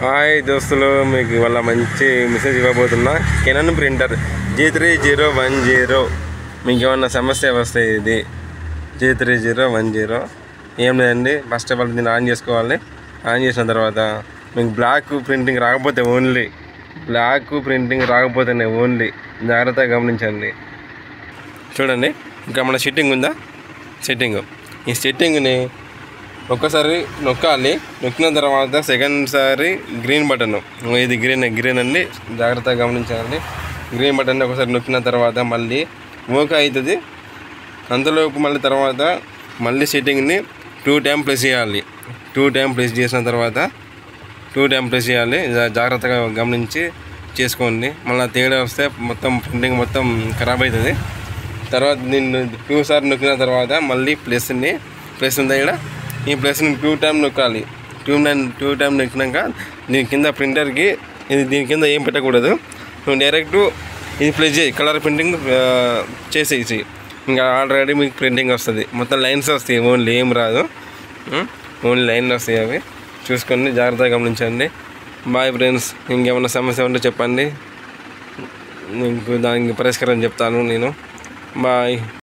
Hi దోస్తులు, మీకు ఇవాళ మంచి మెసేజ్ ఇవ్వబోతున్నా. Canon printer G3010. మీకు ఏమన్నా సమస్య వస్తే ఇది G3010 ఏం లేదండి. ఫస్ట్ ఆఫ్ ఆల్ దీన్ని ఆన్ చేసుకోవాలి. ఆన్ చేసిన తర్వాత మీకు బ్లాక్ ప్రింటింగ్ రాకపోతేనే ఓన్లీ జాగ్రత్తగా గమనించండి. చూడండి, ఇంకా మన సెట్టింగ్ ఉందా, ఈ సెట్టింగ్ని ఒక్కసారి నొక్కాలి. నొక్కిన తర్వాత సెకండ్ సారి గ్రీన్ బటన్, ఇది గ్రీన్ అండి, జాగ్రత్తగా గమనించాలి. గ్రీన్ బటన్ ఒకసారి నొక్కిన తర్వాత మళ్ళీ ఓకే అవుతుంది. అంతలోపు మళ్ళీ తర్వాత మళ్ళీ సెట్టింగ్ని 2 టైమ్ ప్రెస్ చేయాలి. 2 టైమ్ ప్రెస్ చేసిన తర్వాత జాగ్రత్తగా గమనించి చేసుకోండి. మళ్ళీ తేడా వస్తే మొత్తం ప్రింటింగ్ మొత్తం ఖరాబ్ అవుతుంది. తర్వాత దీన్ని 2 సార్లు నొక్కిన తర్వాత మళ్ళీ ప్లస్ ఉంది ఇక్కడ, ఈ ప్లస్ని 2 టైమ్ నొక్కాలి. 2 టైమ్ నొక్కినాక దీని కింద ప్రింటర్కి దీని కింద ఏం పెట్టకూడదు. నువ్వు డైరెక్ట్ ఇది ప్లస్ చేయి, కలర్ ప్రింటింగ్ చేసేసి ఇంకా ఆల్రెడీ మీకు ప్రింటింగ్ వస్తుంది. మొత్తం లైన్స్ వస్తాయి, ఓన్లీ ఏం రాదు, ఓన్లీ లైన్లు వస్తాయి. అవి చూసుకొని జాగ్రత్తగా గమనించండి. Boy friends. ఇంకేమైనా సమస్య ఉంటే చెప్పండి, దానికి పరిష్కారం చెప్తాను నేను. బాయ్.